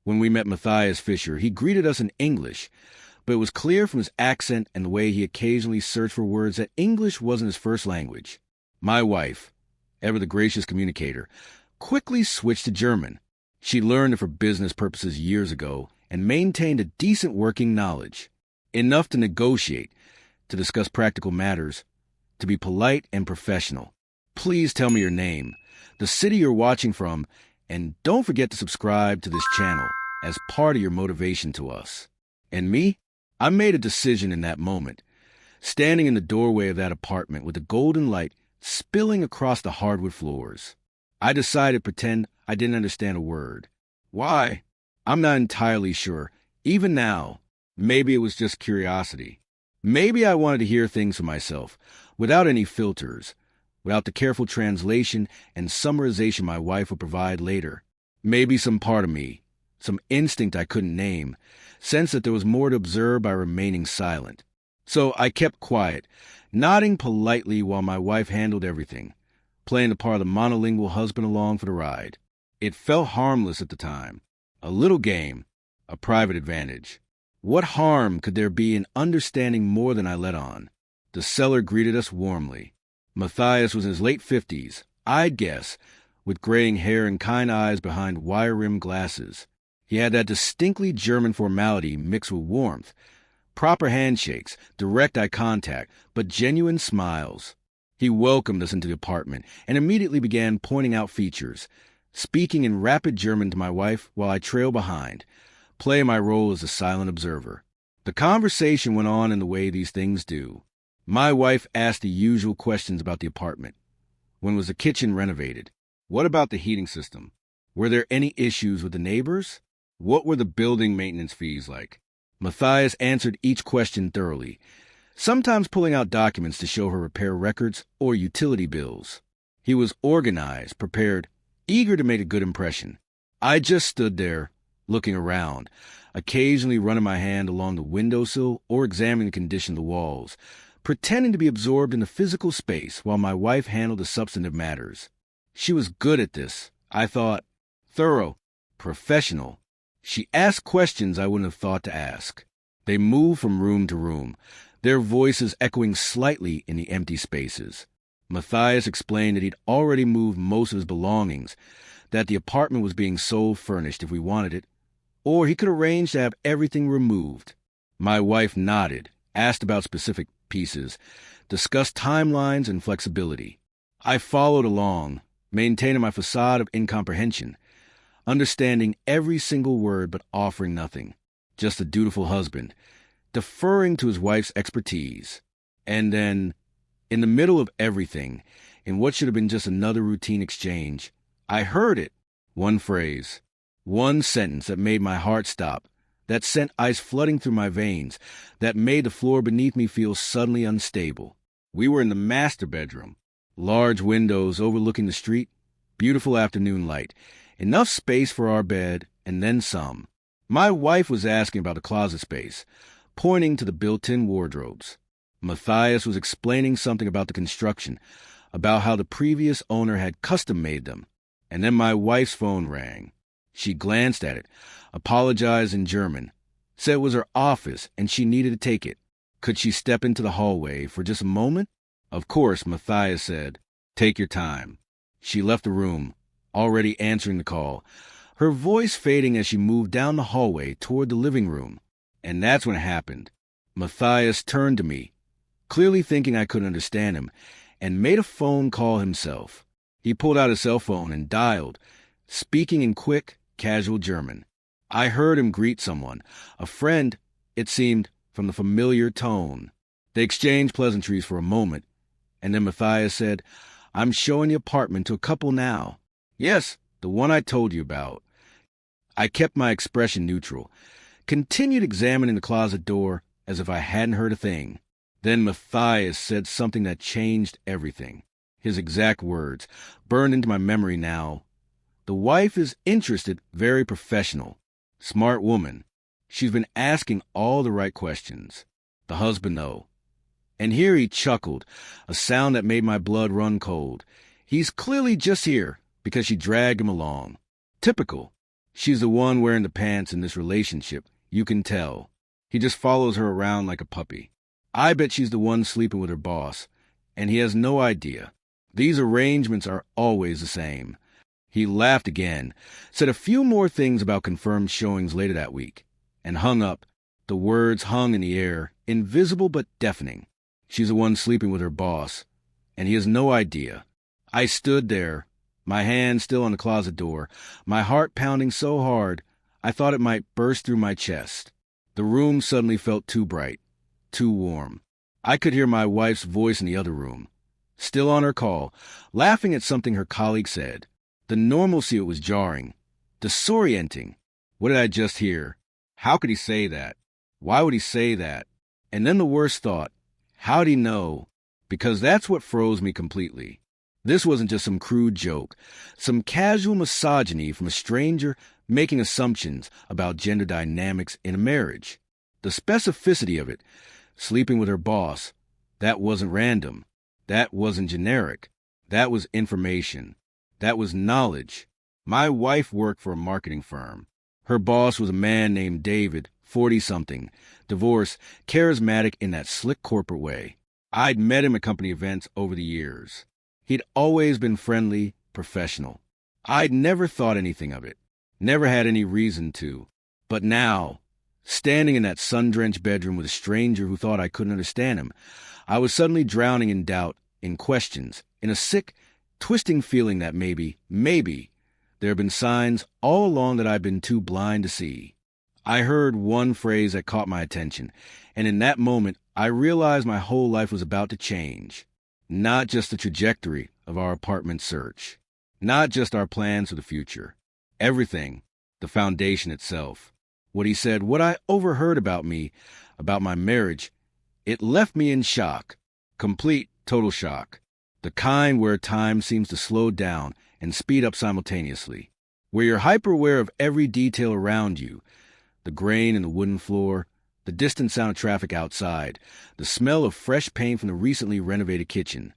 When we met Matthias Fisher, he greeted us in English, but it was clear from his accent and the way he occasionally searched for words that English wasn't his first language. My wife, ever the gracious communicator, quickly switched to German. She learned it for business purposes years ago and maintained a decent working knowledge, enough to negotiate, to discuss practical matters, to be polite and professional. Please tell me your name, the city you're watching from, and don't forget to subscribe to this channel as part of your motivation to us. And me? I made a decision in that moment, standing in the doorway of that apartment with the golden light spilling across the hardwood floors. I decided to pretend I didn't understand a word. Why? I'm not entirely sure. Even now, maybe it was just curiosity. Maybe I wanted to hear things for myself, without any filters, without the careful translation and summarization my wife would provide later. Maybe some part of me, some instinct I couldn't name, sensed that there was more to observe by remaining silent. So I kept quiet, nodding politely while my wife handled everything, playing the part of the monolingual husband along for the ride. It felt harmless at the time. A little game, a private advantage. What harm could there be in understanding more than I let on? The seller greeted us warmly. Matthias was in his late 50s, I'd guess, with graying hair and kind eyes behind wire-rimmed glasses. He had that distinctly German formality mixed with warmth, proper handshakes, direct eye contact, but genuine smiles. He welcomed us into the apartment and immediately began pointing out features, speaking in rapid German to my wife while I trailed behind, playing my role as a silent observer. The conversation went on in the way these things do. My wife asked the usual questions about the apartment. When was the kitchen renovated? What about the heating system? Were there any issues with the neighbors? What were the building maintenance fees like? Matthias answered each question thoroughly, sometimes pulling out documents to show her repair records or utility bills. He was organized, prepared, eager to make a good impression. I just stood there, looking around, occasionally running my hand along the windowsill or examining the condition of the walls, pretending to be absorbed in the physical space while my wife handled the substantive matters. She was good at this, I thought, thorough, professional. She asked questions I wouldn't have thought to ask. They moved from room to room, their voices echoing slightly in the empty spaces. Matthias explained that he'd already moved most of his belongings, that the apartment was being sold furnished if we wanted it, or he could arrange to have everything removed. My wife nodded, asked about specific pieces, discussed timelines and flexibility. I followed along, maintaining my facade of incomprehension, understanding every single word but offering nothing, just a dutiful husband, deferring to his wife's expertise. And then, in the middle of everything, in what should have been just another routine exchange, I heard it. One phrase, one sentence that made my heart stop, that sent ice flooding through my veins, that made the floor beneath me feel suddenly unstable. We were in the master bedroom. Large windows overlooking the street, beautiful afternoon light, enough space for our bed, and then some. My wife was asking about the closet space, pointing to the built-in wardrobes. Matthias was explaining something about the construction, about how the previous owner had custom-made them. And then my wife's phone rang. She glanced at it, apologized in German, said it was her office and she needed to take it. Could she step into the hallway for just a moment? Of course, Matthias said, "Take your time." She left the room, already answering the call, her voice fading as she moved down the hallway toward the living room. And that's when it happened. Matthias turned to me, clearly thinking I couldn't understand him, and made a phone call himself. He pulled out his cell phone and dialed, speaking in quick, casual German. I heard him greet someone, a friend, it seemed, from the familiar tone. They exchanged pleasantries for a moment, and then Matthias said, "I'm showing the apartment to a couple now." "Yes, the one I told you about." I kept my expression neutral, continued examining the closet door as if I hadn't heard a thing. Then Matthias said something that changed everything. His exact words, burned into my memory now. "The wife is interested, very professional. Smart woman. She's been asking all the right questions. The husband, though." And here he chuckled, a sound that made my blood run cold. "He's clearly just here because she dragged him along. Typical. She's the one wearing the pants in this relationship. You can tell. He just follows her around like a puppy. I bet she's the one sleeping with her boss, and he has no idea. These arrangements are always the same. He laughed again, said a few more things about confirmed showings later that week, and hung up. The words hung in the air, invisible but deafening. She's the one sleeping with her boss, and he has no idea. I stood there, my hand still on the closet door, my heart pounding so hard I thought it might burst through my chest. The room suddenly felt too bright, too warm. I could hear my wife's voice in the other room, still on her call, laughing at something her colleague said. The normalcy it was jarring, disorienting. What did I just hear? How could he say that? Why would he say that? And then the worst thought, how'd he know? Because that's what froze me completely. This wasn't just some crude joke, some casual misogyny from a stranger making assumptions about gender dynamics in a marriage. The specificity of it, sleeping with her boss, that wasn't random. That wasn't generic. That was information. That was knowledge. My wife worked for a marketing firm. Her boss was a man named David, 40-something, divorced, charismatic in that slick corporate way. I'd met him at company events over the years. He'd always been friendly, professional. I'd never thought anything of it, never had any reason to. But now, standing in that sun-drenched bedroom with a stranger who thought I couldn't understand him, I was suddenly drowning in doubt, in questions, in a sick, twisting feeling that maybe, there have been signs all along that I've been too blind to see. I heard one phrase that caught my attention, and in that moment, I realized my whole life was about to change. Not just the trajectory of our apartment search, not just our plans for the future. Everything, the foundation itself. What he said, what I overheard about me, about my marriage, it left me in shock. Complete, total shock. The kind where time seems to slow down and speed up simultaneously. Where you're hyper-aware of every detail around you. The grain in the wooden floor, the distant sound of traffic outside, the smell of fresh paint from the recently renovated kitchen.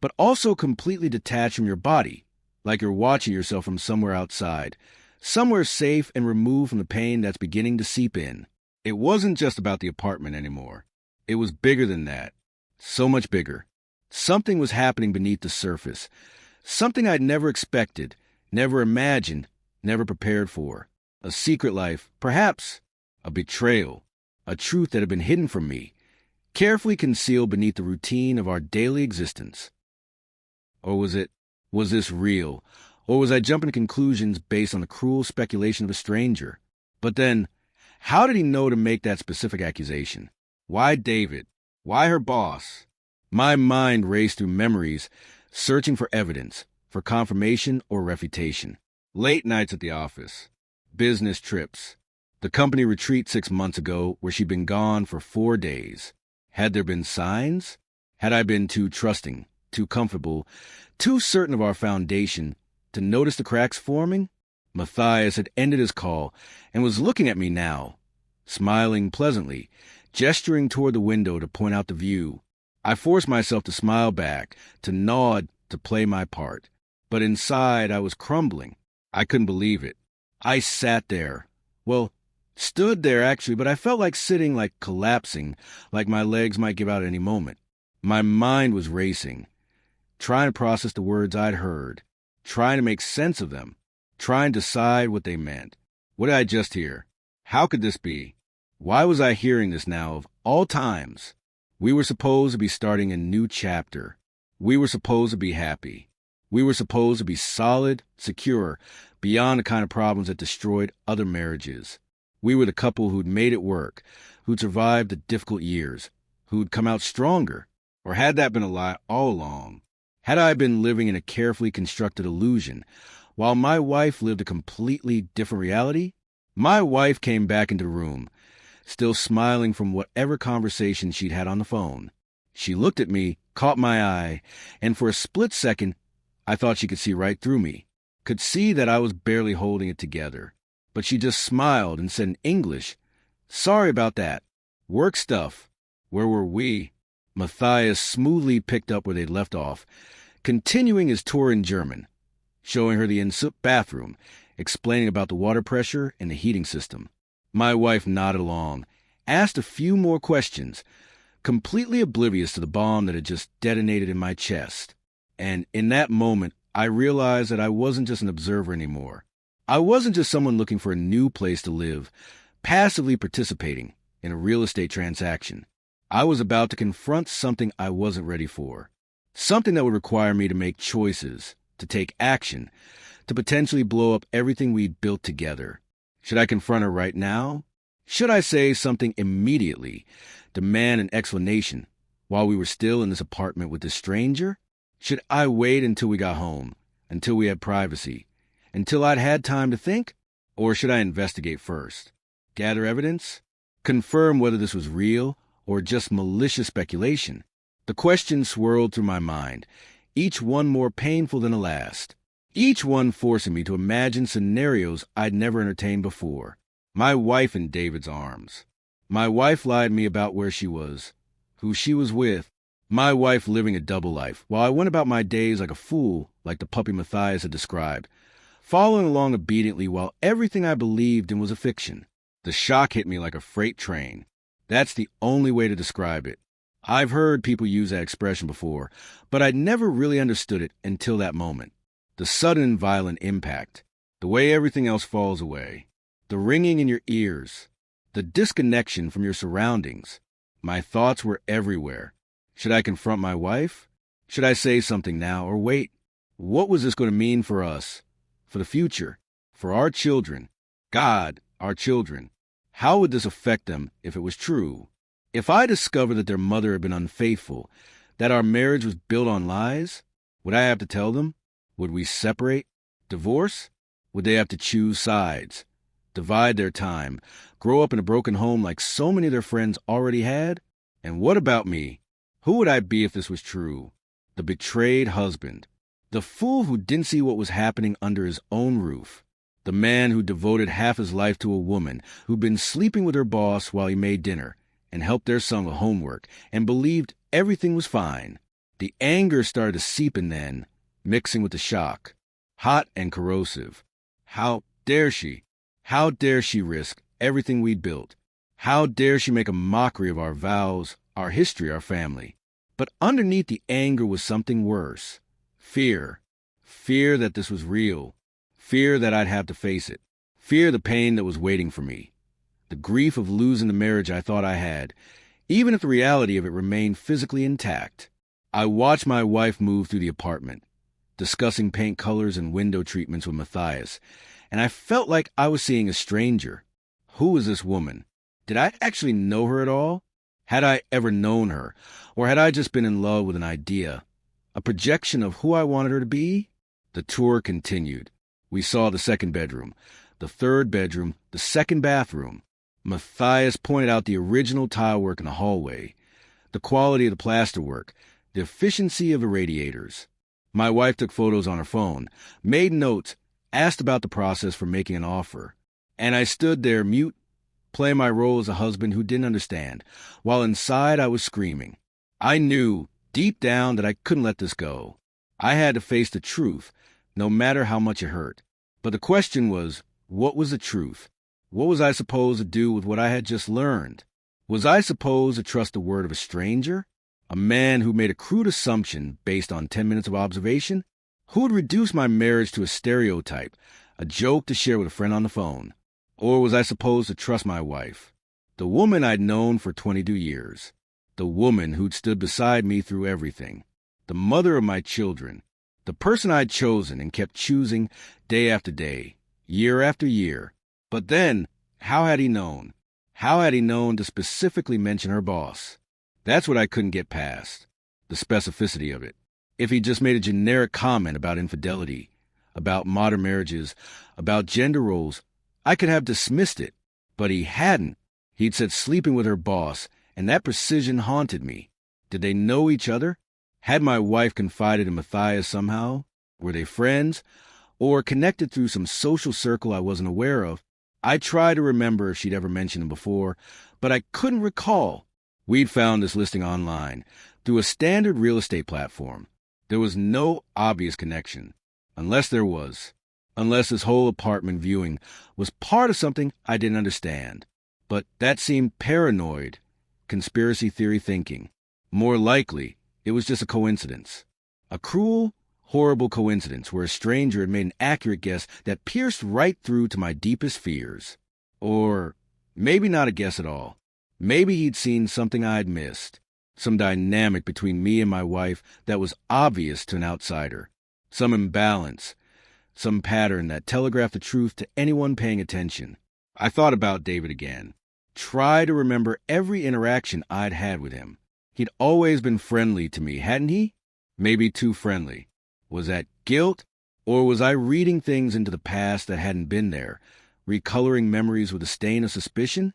But also completely detached from your body, like you're watching yourself from somewhere outside, somewhere safe and removed from the pain that's beginning to seep in. It wasn't just about the apartment anymore. It was bigger than that. So much bigger. Something was happening beneath the surface. Something I'd never expected, never imagined, never prepared for. A secret life, perhaps. A betrayal. A truth that had been hidden from me, carefully concealed beneath the routine of our daily existence. Or was this real? Or was I jumping to conclusions based on the cruel speculation of a stranger? But then, how did he know to make that specific accusation? Why David? Why her boss? My mind raced through memories, searching for evidence, for confirmation or refutation. Late nights at the office. Business trips. The company retreat 6 months ago where she'd been gone for 4 days. Had there been signs? Had I been too trusting, too comfortable, too certain of our foundation to notice the cracks forming? Matthias had ended his call and was looking at me now, smiling pleasantly, gesturing toward the window to point out the view. I forced myself to smile back, to nod, to play my part. But inside I was crumbling. I couldn't believe it. I sat there. Well, stood there, actually, but I felt like sitting, like collapsing, like my legs might give out at any moment. My mind was racing, trying to process the words I'd heard, trying to make sense of them, trying to decide what they meant. What did I just hear? How could this be? Why was I hearing this now of all times? We were supposed to be starting a new chapter. We were supposed to be happy. We were supposed to be solid, secure, beyond the kind of problems that destroyed other marriages. We were the couple who'd made it work, who'd survived the difficult years, who'd come out stronger. Or had that been a lie all along? Had I been living in a carefully constructed illusion, while my wife lived a completely different reality? My wife came back into the room, still smiling from whatever conversation she'd had on the phone. She looked at me, caught my eye, and for a split second, I thought she could see right through me, could see that I was barely holding it together. But she just smiled and said in English, "Sorry about that. Work stuff." Where were we? Matthias smoothly picked up where they'd left off, continuing his tour in German, showing her the bathroom, explaining about the water pressure and the heating system. My wife nodded along, asked a few more questions, completely oblivious to the bomb that had just detonated in my chest. And in that moment, I realized that I wasn't just an observer anymore. I wasn't just someone looking for a new place to live, passively participating in a real estate transaction. I was about to confront something I wasn't ready for. Something that would require me to make choices, to take action, to potentially blow up everything we'd built together. Should I confront her right now? Should I say something immediately, demand an explanation, while we were still in this apartment with this stranger? Should I wait until we got home, until we had privacy, until I'd had time to think? Or should I investigate first? Gather evidence? Confirm whether this was real or just malicious speculation? The questions swirled through my mind, each one more painful than the last. Each one forcing me to imagine scenarios I'd never entertained before. My wife in David's arms. My wife lied to me about where she was, who she was with. My wife living a double life, while I went about my days like a fool, like the puppy Matthias had described, following along obediently while everything I believed in was a fiction. The shock hit me like a freight train. That's the only way to describe it. I've heard people use that expression before, but I'd never really understood it until that moment. The sudden and violent impact, the way everything else falls away, the ringing in your ears, the disconnection from your surroundings. My thoughts were everywhere. Should I confront my wife? Should I say something now or wait? What was this going to mean for us, for the future, for our children? God, our children. How would this affect them if it was true? If I discovered that their mother had been unfaithful, that our marriage was built on lies, would I have to tell them? Would we separate? Divorce? Would they have to choose sides? Divide their time? Grow up in a broken home like so many of their friends already had? And what about me? Who would I be if this was true? The betrayed husband. The fool who didn't see what was happening under his own roof. The man who devoted half his life to a woman who'd been sleeping with her boss while he made dinner and helped their son with homework and believed everything was fine. The anger started to seep in then, mixing with the shock, hot and corrosive. How dare she? How dare she risk everything we'd built? How dare she make a mockery of our vows, our history, our family? But underneath the anger was something worse. Fear. Fear that this was real. Fear that I'd have to face it. Fear the pain that was waiting for me. The grief of losing the marriage I thought I had, even if the reality of it remained physically intact. I watched my wife move through the apartment, discussing paint colors and window treatments with Matthias, and I felt like I was seeing a stranger. Who was this woman? Did I actually know her at all? Had I ever known her, or had I just been in love with an idea, a projection of who I wanted her to be? The tour continued. We saw the second bedroom, the third bedroom, the second bathroom. Matthias pointed out the original tile work in the hallway, the quality of the plasterwork, the efficiency of the radiators. My wife took photos on her phone, made notes, asked about the process for making an offer. And I stood there mute, playing my role as a husband who didn't understand, while inside I was screaming. I knew, deep down, that I couldn't let this go. I had to face the truth, no matter how much it hurt. But the question was, what was the truth? What was I supposed to do with what I had just learned? Was I supposed to trust the word of a stranger? A man who made a crude assumption based on 10 minutes of observation? Who would reduce my marriage to a stereotype, a joke to share with a friend on the phone? Or was I supposed to trust my wife? The woman I'd known for 22 years. The woman who'd stood beside me through everything. The mother of my children. The person I'd chosen and kept choosing day after day, year after year. But then, how had he known? How had he known to specifically mention her boss? That's what I couldn't get past. The specificity of it. If he just made a generic comment about infidelity, about modern marriages, about gender roles, I could have dismissed it. But he hadn't. He'd said sleeping with her boss, and that precision haunted me. Did they know each other? Had my wife confided in Matthias somehow? Were they friends? Or connected through some social circle I wasn't aware of? I tried to remember if she'd ever mentioned him before, but I couldn't recall. We'd found this listing online, through a standard real estate platform. There was no obvious connection. Unless there was. unless this whole apartment viewing was part of something I didn't understand. But that seemed paranoid, conspiracy theory thinking. More likely, it was just a coincidence. A cruel, horrible coincidence where a stranger had made an accurate guess that pierced right through to my deepest fears. Or maybe not a guess at all. Maybe he'd seen something I'd missed. Some dynamic between me and my wife that was obvious to an outsider. Some imbalance. Some pattern that telegraphed the truth to anyone paying attention. I thought about David again. Try to remember every interaction I'd had with him. He'd always been friendly to me, hadn't he? Maybe too friendly. Was that guilt? Or was I reading things into the past that hadn't been there? Recoloring memories with a stain of suspicion?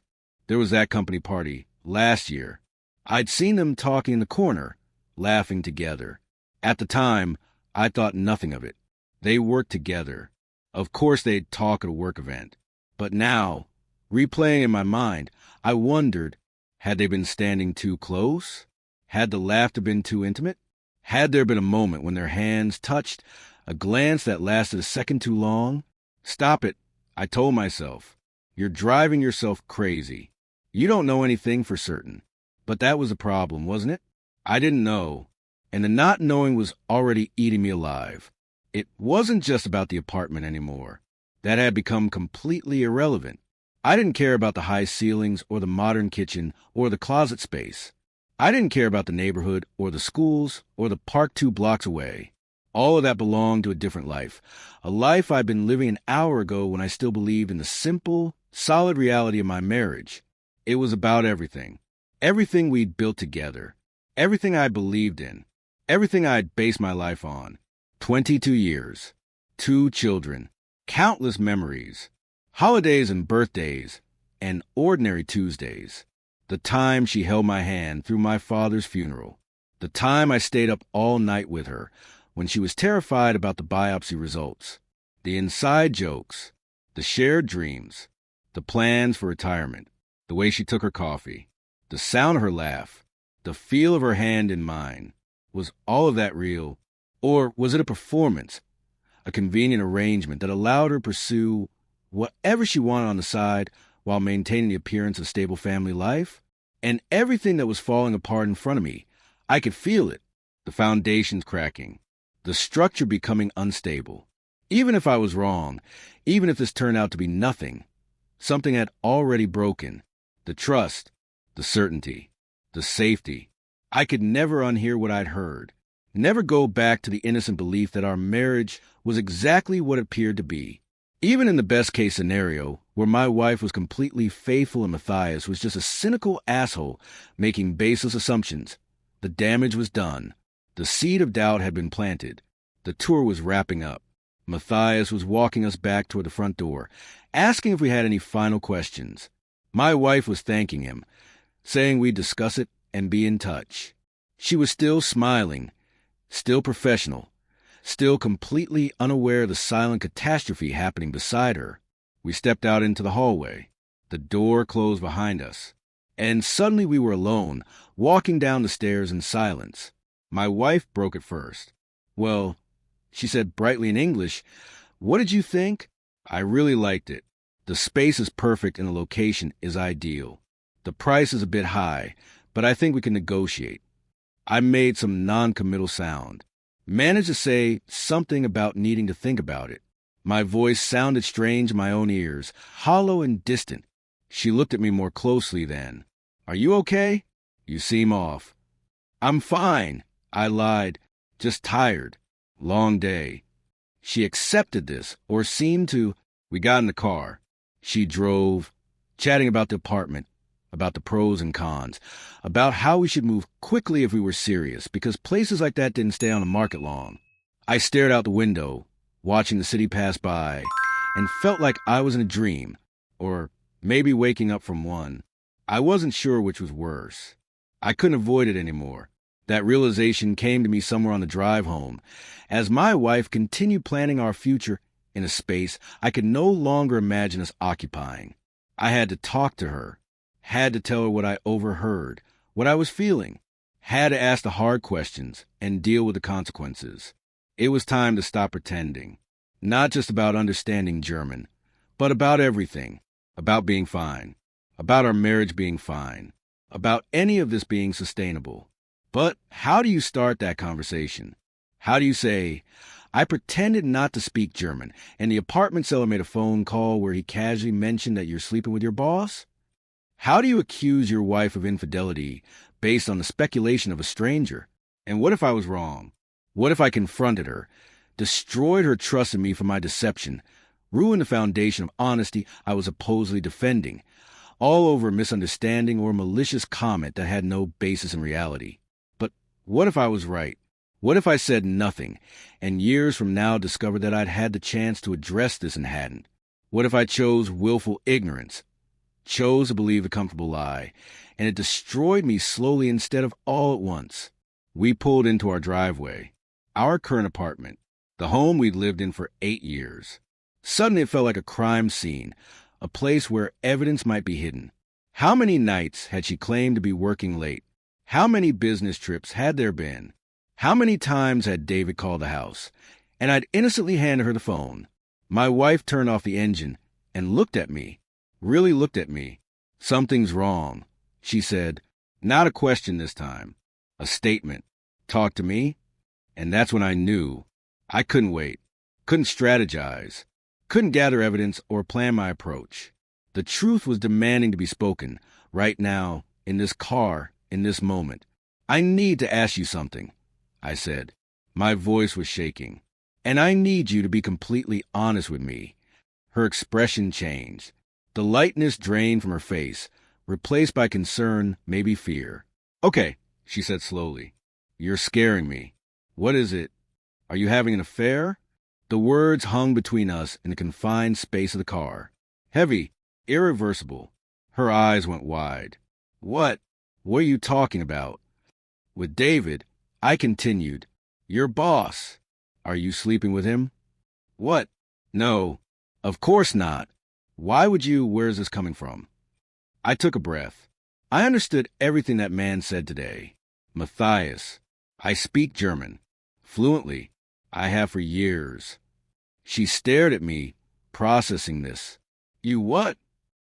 There was that company party last year. I'd seen them talking in the corner, laughing together. At the time, I thought nothing of it. They worked together. Of course they'd talk at a work event. But now, replaying in my mind, I wondered, had they been standing too close? Had the laughter been too intimate? Had there been a moment when their hands touched, a glance that lasted a second too long? Stop it, I told myself. You're driving yourself crazy. You don't know anything for certain. But that was the problem, wasn't it? I didn't know, and the not knowing was already eating me alive. It wasn't just about the apartment anymore. That had become completely irrelevant. I didn't care about the high ceilings or the modern kitchen or the closet space. I didn't care about the neighborhood or the schools or the park 2 blocks away. All of that belonged to a different life, a life I'd been living an hour ago when I still believed in the simple, solid reality of my marriage. It was about everything. Everything we'd built together. Everything I believed in. Everything I'd based my life on. 22 years. 2 children. Countless memories. Holidays and birthdays. And ordinary Tuesdays. The time she held my hand through my father's funeral. The time I stayed up all night with her when she was terrified about the biopsy results. The inside jokes. The shared dreams. The plans for retirement. The way she took her coffee. The sound of her laugh. The feel of her hand in mine. Was all of that real? Or was it a performance? A convenient arrangement that allowed her to pursue whatever she wanted on the side while maintaining the appearance of stable family life? And everything that was falling apart in front of me, I could feel it. The foundations cracking. The structure becoming unstable. Even if I was wrong, even if this turned out to be nothing, something had already broken. The trust, the certainty, the safety. I could never unhear what I'd heard. Never go back to the innocent belief that our marriage was exactly what it appeared to be. Even in the best-case scenario, where my wife was completely faithful and Matthias was just a cynical asshole making baseless assumptions, the damage was done. The seed of doubt had been planted. The tour was wrapping up. Matthias was walking us back toward the front door, asking if we had any final questions. My wife was thanking him, saying we'd discuss it and be in touch. She was still smiling, still professional, still completely unaware of the silent catastrophe happening beside her. We stepped out into the hallway. The door closed behind us. And suddenly we were alone, walking down the stairs in silence. My wife broke it first. Well, she said brightly in English, "What did you think?" I really liked it. The space is perfect and the location is ideal. The price is a bit high, but I think we can negotiate. I made some non-committal sound. Managed to say something about needing to think about it. My voice sounded strange in my own ears, hollow and distant. She looked at me more closely then. "Are you okay? You seem off." "I'm fine," I lied. "Just tired. Long day." She accepted this, or seemed to. We got in the car. She drove, chatting about the apartment, about the pros and cons, about how we should move quickly if we were serious, because places like that didn't stay on the market long. I stared out the window, watching the city pass by, and felt like I was in a dream, or maybe waking up from one. I wasn't sure which was worse. I couldn't avoid it anymore. That realization came to me somewhere on the drive home, as my wife continued planning our future in a space I could no longer imagine us occupying. I had to talk to her, had to tell her what I overheard, what I was feeling, had to ask the hard questions and deal with the consequences. It was time to stop pretending. Not just about understanding German, but about everything. About being fine. About our marriage being fine. About any of this being sustainable. But how do you start that conversation? How do you say, I pretended not to speak German, and the apartment seller made a phone call where he casually mentioned that you're sleeping with your boss? How do you accuse your wife of infidelity based on the speculation of a stranger? And what if I was wrong? What if I confronted her, destroyed her trust in me for my deception, ruined the foundation of honesty I was supposedly defending, all over a misunderstanding or malicious comment that had no basis in reality? But what if I was right? What if I said nothing, and years from now discovered that I'd had the chance to address this and hadn't? What if I chose willful ignorance, chose to believe a comfortable lie, and it destroyed me slowly instead of all at once? We pulled into our driveway, our current apartment, the home we'd lived in for 8 years. Suddenly it felt like a crime scene, a place where evidence might be hidden. How many nights had she claimed to be working late? How many business trips had there been? How many times had David called the house? And I'd innocently handed her the phone. My wife turned off the engine and looked at me, really looked at me. Something's wrong, she said. Not a question this time. A statement. Talk to me. And that's when I knew. I couldn't wait. Couldn't strategize. Couldn't gather evidence or plan my approach. The truth was demanding to be spoken, right now, in this car, in this moment. I need to ask you something, I said. My voice was shaking. And I need you to be completely honest with me. Her expression changed. The lightness drained from her face, replaced by concern, maybe fear. Okay, she said slowly. You're scaring me. What is it? Are you having an affair? The words hung between us in the confined space of the car. Heavy, irreversible. Her eyes went wide. What? What are you talking about? With David, I continued. Your boss. Are you sleeping with him? What? No. Of course not. Why would you? Where's this coming from? I took a breath. I understood everything that man said today. Matthias. I speak German. Fluently. I have for years. She stared at me, processing this. You what?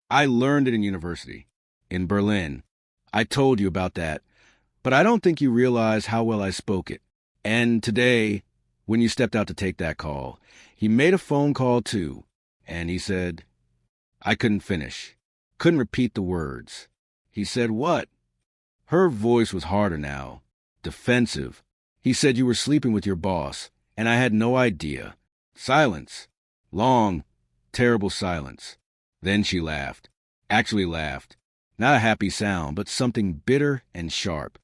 I learned it in university. In Berlin. I told you about that. But I don't think you realize how well I spoke it. And today, when you stepped out to take that call, he made a phone call too. And he said, I couldn't finish. Couldn't repeat the words. He said what? Her voice was harder now. Defensive. He said you were sleeping with your boss, and I had no idea. Silence. Long, terrible silence. Then she laughed. Actually laughed. Not a happy sound, but something bitter and sharp.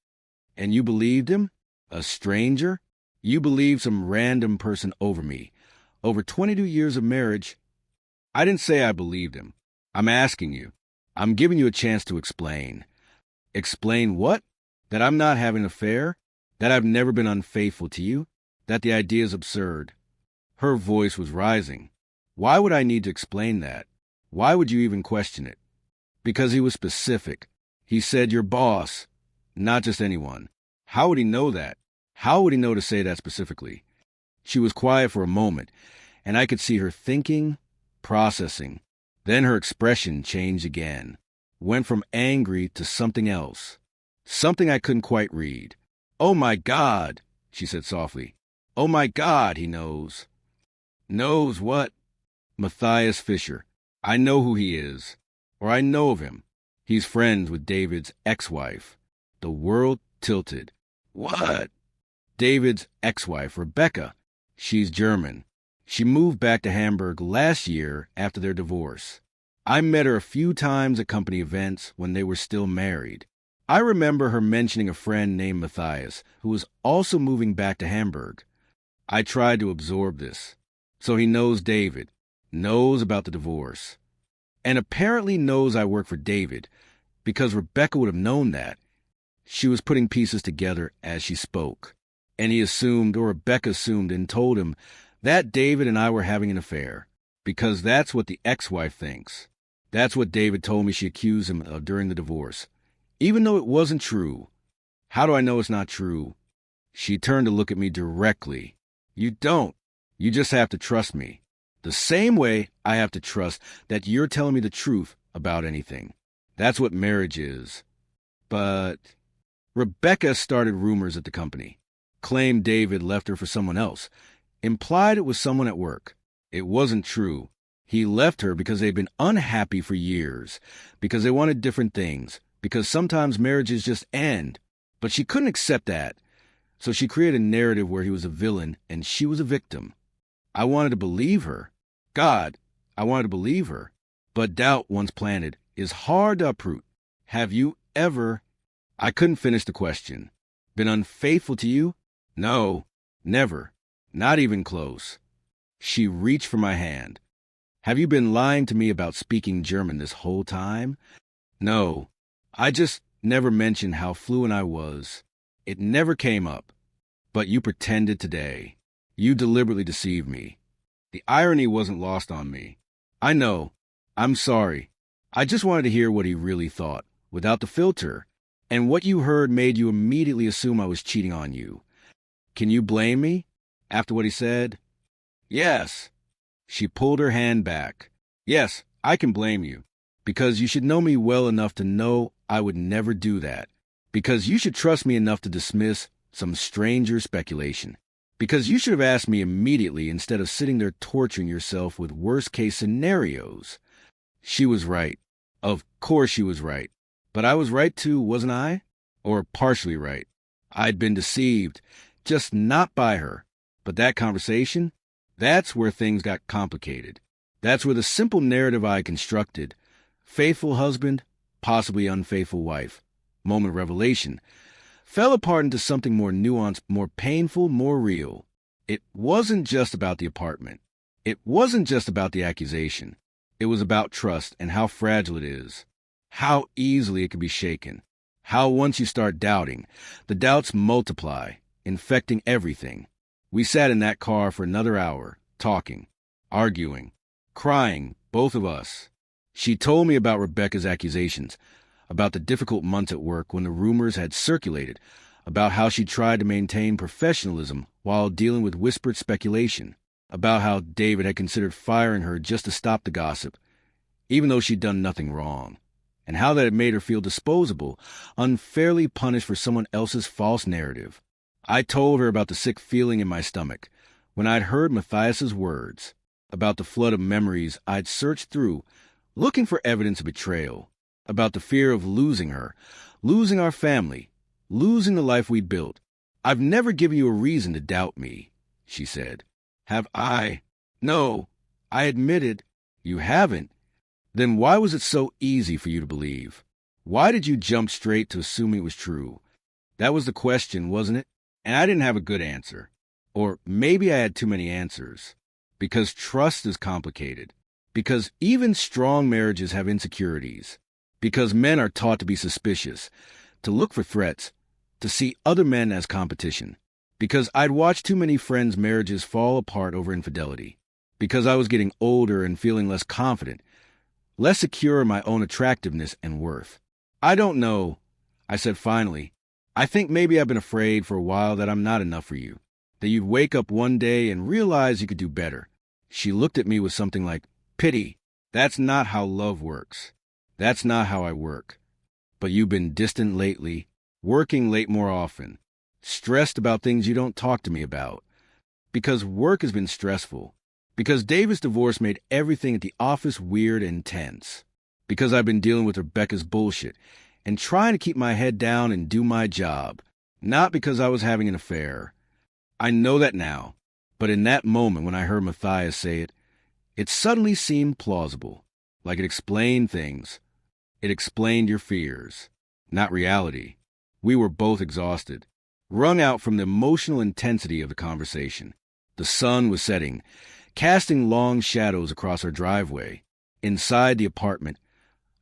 And you believed him? A stranger? You believed some random person over me. Over 22 years of marriage. I didn't say I believed him. I'm asking you. I'm giving you a chance to explain. Explain what? That I'm not having an affair? That I've never been unfaithful to you? That the idea is absurd? Her voice was rising. Why would I need to explain that? Why would you even question it? Because he was specific. He said your boss, not just anyone. How would he know that? How would he know to say that specifically? She was quiet for a moment, and I could see her thinking, processing. Then her expression changed again. Went from angry to something else. Something I couldn't quite read. Oh my God, she said softly. Oh my God, he knows. Knows what? Matthias Fischer. I know who he is. Or I know of him. He's friends with David's ex-wife. The world tilted. What? David's ex-wife, Rebecca. She's German. She moved back to Hamburg last year after their divorce. I met her a few times at company events when they were still married. I remember her mentioning a friend named Matthias, who was also moving back to Hamburg. I tried to absorb this. So he knows David, knows about the divorce, and apparently knows I work for David, because Rebecca would have known that. She was putting pieces together as she spoke, and he assumed, or Rebecca assumed and told him, that David and I were having an affair, because that's what the ex-wife thinks. That's what David told me she accused him of during the divorce. Even though it wasn't true. How do I know it's not true? She turned to look at me directly. You don't. You just have to trust me. The same way I have to trust that you're telling me the truth about anything. That's what marriage is. But Rebecca started rumors at the company, claimed David left her for someone else, implied it was someone at work. It wasn't true. He left her because they'd been unhappy for years, because they wanted different things, because sometimes marriages just end. But she couldn't accept that, so she created a narrative where he was a villain and she was a victim. I wanted to believe her. God, I wanted to believe her. But doubt, once planted, is hard to uproot. Have you ever... I couldn't finish the question. Been unfaithful to you? No, never. Not even close. She reached for my hand. Have you been lying to me about speaking German this whole time? No. I just never mentioned how fluent I was. It never came up. But you pretended today. You deliberately deceived me. The irony wasn't lost on me. I know. I'm sorry. I just wanted to hear what he really thought, without the filter. And what you heard made you immediately assume I was cheating on you. Can you blame me? After what he said? Yes. She pulled her hand back. Yes, I can blame you. Because you should know me well enough to know I would never do that. Because you should trust me enough to dismiss some stranger's speculation. Because you should have asked me immediately instead of sitting there torturing yourself with worst-case scenarios. She was right. Of course she was right. But I was right too, wasn't I? Or partially right. I'd been deceived, just not by her. But that conversation, that's where things got complicated. That's where the simple narrative I constructed, faithful husband, possibly unfaithful wife, moment of revelation, fell apart into something more nuanced, more painful, more real. It wasn't just about the apartment. It wasn't just about the accusation. It was about trust and how fragile it is. How easily it can be shaken. How once you start doubting, the doubts multiply, infecting everything. We sat in that car for another hour, talking, arguing, crying, both of us. She told me about Rebecca's accusations, about the difficult months at work when the rumors had circulated, about how she tried to maintain professionalism while dealing with whispered speculation, about how David had considered firing her just to stop the gossip, even though she'd done nothing wrong, and how that had made her feel disposable, unfairly punished for someone else's false narrative. I told her about the sick feeling in my stomach when I'd heard Matthias's words, about the flood of memories I'd searched through, looking for evidence of betrayal, about the fear of losing her, losing our family, losing the life we'd built. I've never given you a reason to doubt me, she said. Have I? No, I admitted. You haven't. Then why was it so easy for you to believe? Why did you jump straight to assuming it was true? That was the question, wasn't it? And I didn't have a good answer. Or maybe I had too many answers. Because trust is complicated. Because even strong marriages have insecurities. Because men are taught to be suspicious, to look for threats, to see other men as competition. Because I'd watched too many friends' marriages fall apart over infidelity. Because I was getting older and feeling less confident, less secure in my own attractiveness and worth. I don't know, I said finally. I think maybe I've been afraid for a while that I'm not enough for you, that you'd wake up one day and realize you could do better. She looked at me with something like, pity. That's not how love works. That's not how I work. But you've been distant lately, working late more often, stressed about things you don't talk to me about. Because work has been stressful. Because David's divorce made everything at the office weird and tense. Because I've been dealing with Rebecca's bullshit and trying to keep my head down and do my job. Not because I was having an affair. I know that now. But in that moment when I heard Matthias say it, it suddenly seemed plausible. Like it explained things. It explained your fears. Not reality. We were both exhausted, wrung out from the emotional intensity of the conversation. The sun was setting, casting long shadows across our driveway. Inside the apartment,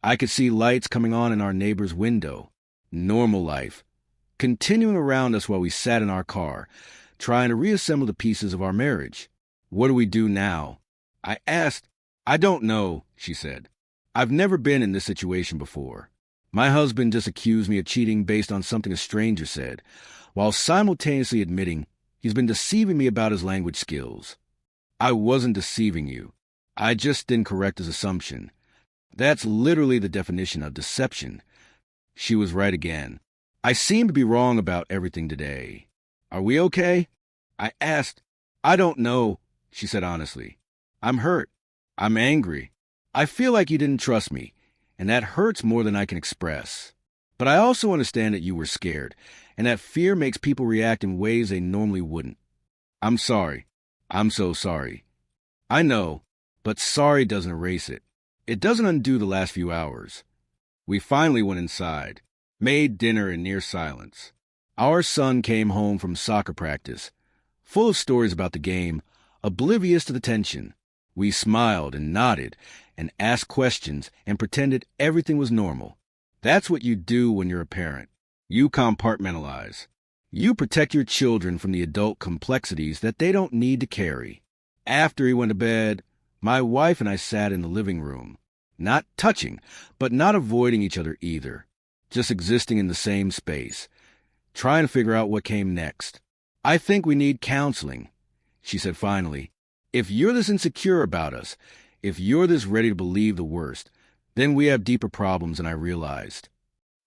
I could see lights coming on in our neighbor's window. Normal life, continuing around us while we sat in our car, trying to reassemble the pieces of our marriage. What do we do now? I asked. I don't know, she said. I've never been in this situation before. My husband just accused me of cheating based on something a stranger said, while simultaneously admitting he's been deceiving me about his language skills. I wasn't deceiving you. I just didn't correct his assumption. That's literally the definition of deception. She was right again. I seem to be wrong about everything today. Are we okay? I asked. I don't know, she said honestly. I'm hurt. I'm angry. I feel like you didn't trust me, and that hurts more than I can express. But I also understand that you were scared, and that fear makes people react in ways they normally wouldn't. I'm sorry. I'm so sorry. I know, but sorry doesn't erase it. It doesn't undo the last few hours. We finally went inside, made dinner in near silence. Our son came home from soccer practice, full of stories about the game, oblivious to the tension. We smiled and nodded and asked questions and pretended everything was normal. That's what you do when you're a parent. You compartmentalize. You protect your children from the adult complexities that they don't need to carry. After he went to bed, my wife and I sat in the living room, not touching, but not avoiding each other either, just existing in the same space, trying to figure out what came next. I think we need counseling, she said finally. If you're this insecure about us, if you're this ready to believe the worst, then we have deeper problems than I realized.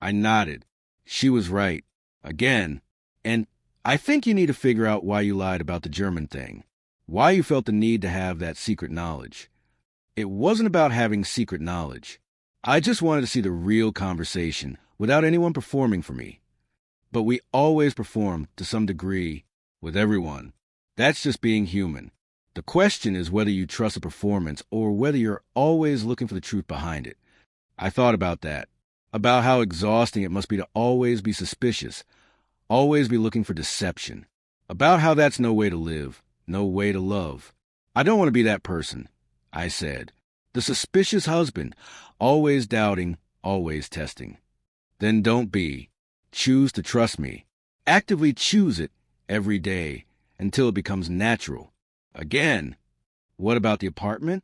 I nodded. She was right. Again. And I think you need to figure out why you lied about the German thing. Why you felt the need to have that secret knowledge. It wasn't about having secret knowledge. I just wanted to see the real conversation without anyone performing for me. But we always perform, to some degree, with everyone. That's just being human. The question is whether you trust a performance or whether you're always looking for the truth behind it. I thought about that, about how exhausting it must be to always be suspicious, always be looking for deception, about how that's no way to live, no way to love. I don't want to be that person, I said. The suspicious husband, always doubting, always testing. Then don't be. Choose to trust me. Actively choose it every day until it becomes natural. Again. What about the apartment?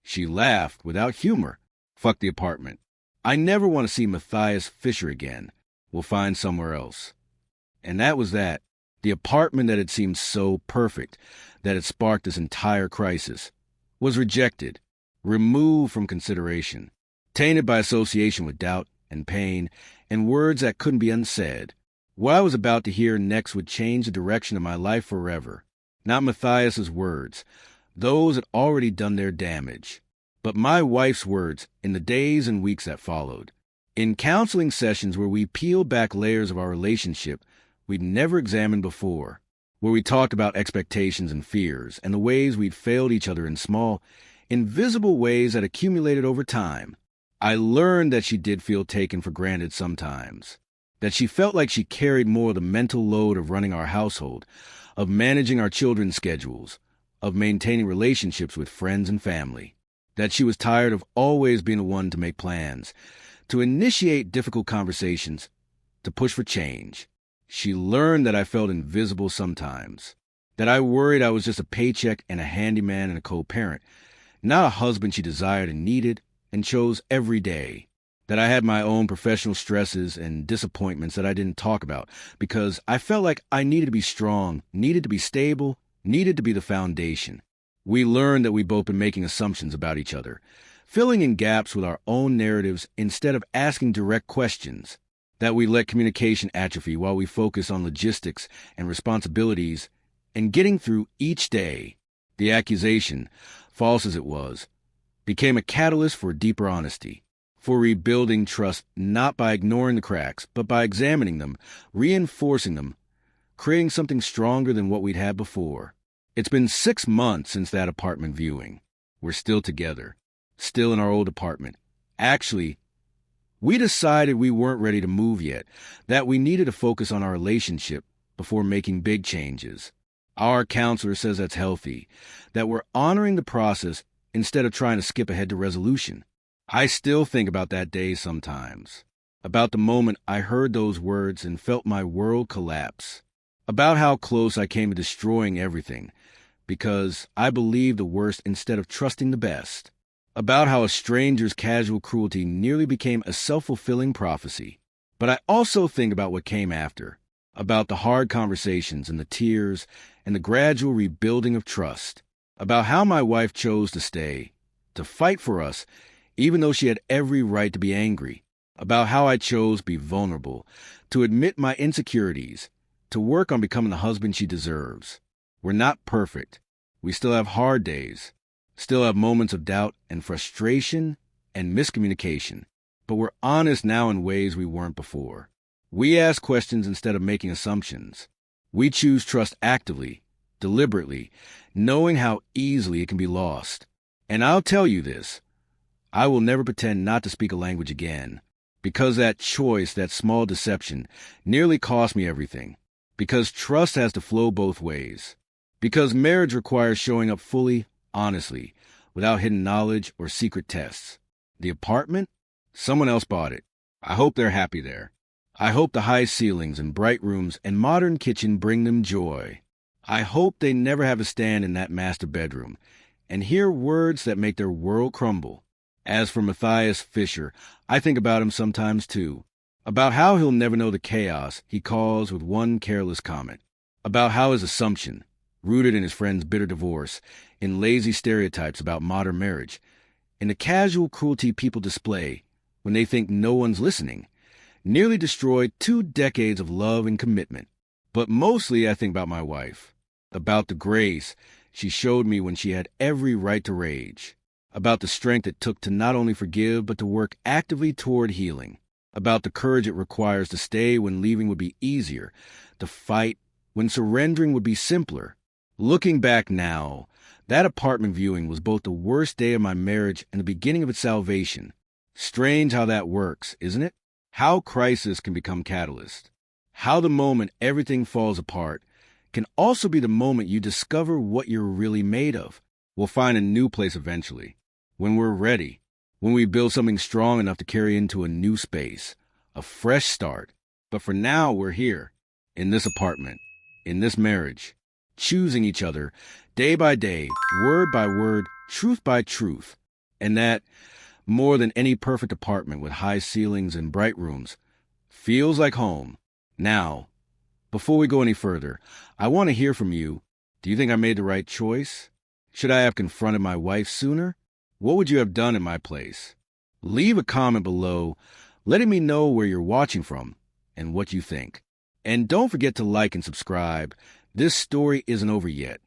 She laughed without humor. Fuck the apartment. I never want to see Matthias Fisher again. We'll find somewhere else. And that was that. The apartment that had seemed so perfect, that had sparked this entire crisis, was rejected, removed from consideration, tainted by association with doubt and pain and words that couldn't be unsaid. What I was about to hear next would change the direction of my life forever. Not Matthias's words. Those had already done their damage. But my wife's words in the days and weeks that followed. In counseling sessions where we peeled back layers of our relationship we'd never examined before, where we talked about expectations and fears and the ways we'd failed each other in small, invisible ways that accumulated over time, I learned that she did feel taken for granted sometimes, that she felt like she carried more of the mental load of running our household, of managing our children's schedules, of maintaining relationships with friends and family, that she was tired of always being the one to make plans, to initiate difficult conversations, to push for change. She learned that I felt invisible sometimes, that I worried I was just a paycheck and a handyman and a co-parent, not a husband she desired and needed and chose every day, that I had my own professional stresses and disappointments that I didn't talk about because I felt like I needed to be strong, needed to be stable, needed to be the foundation. We learned that we'd both been making assumptions about each other, filling in gaps with our own narratives instead of asking direct questions, that we let communication atrophy while we focus on logistics and responsibilities and getting through each day. The accusation, false as it was, became a catalyst for deeper honesty, for rebuilding trust not by ignoring the cracks, but by examining them, reinforcing them, creating something stronger than what we'd had before. It's been 6 months since that apartment viewing. We're still together, still in our old apartment. Actually, we decided we weren't ready to move yet, that we needed to focus on our relationship before making big changes. Our counselor says that's healthy, that we're honoring the process instead of trying to skip ahead to resolution. I still think about that day sometimes, about the moment I heard those words and felt my world collapse, about how close I came to destroying everything, because I believed the worst instead of trusting the best, about how a stranger's casual cruelty nearly became a self-fulfilling prophecy. But I also think about what came after, about the hard conversations and the tears and the gradual rebuilding of trust. about how my wife chose to stay, to fight for us, even though she had every right to be angry, about how I chose to be vulnerable, to admit my insecurities, to work on becoming the husband she deserves. We're not perfect. We still have hard days, still have moments of doubt and frustration and miscommunication, but we're honest now in ways we weren't before. We ask questions instead of making assumptions. We choose trust actively, deliberately, knowing how easily it can be lost. And I'll tell you this, I will never pretend not to speak a language again, because that choice, that small deception, nearly cost me everything. Because trust has to flow both ways. Because marriage requires showing up fully, honestly, without hidden knowledge or secret tests. The apartment? Someone else bought it. I hope they're happy there. I hope the high ceilings and bright rooms and modern kitchen bring them joy. I hope they never have to stand in that master bedroom and hear words that make their world crumble. As for Matthias Fisher, I think about him sometimes too. About how he'll never know the chaos he caused with one careless comment. About how his assumption, rooted in his friend's bitter divorce, in lazy stereotypes about modern marriage, in the casual cruelty people display when they think no one's listening, nearly destroyed 2 decades of love and commitment. But mostly I think about my wife, about the grace she showed me when she had every right to rage, about the strength it took to not only forgive but to work actively toward healing, about the courage it requires to stay when leaving would be easier, to fight when surrendering would be simpler. Looking back now, that apartment viewing was both the worst day of my marriage and the beginning of its salvation. Strange how that works, isn't it? How crisis can become catalyst. How the moment everything falls apart can also be the moment you discover what you're really made of. We'll find a new place eventually, when we're ready, when we build something strong enough to carry into a new space, a fresh start. But for now, we're here, in this apartment, in this marriage, choosing each other day by day, word by word, truth by truth. And that, more than any perfect apartment with high ceilings and bright rooms, feels like home. Now, before we go any further, I want to hear from you. Do you think I made the right choice? Should I have confronted my wife sooner? What would you have done in my place? Leave a comment below, letting me know where you're watching from and what you think. And don't forget to like and subscribe. This story isn't over yet.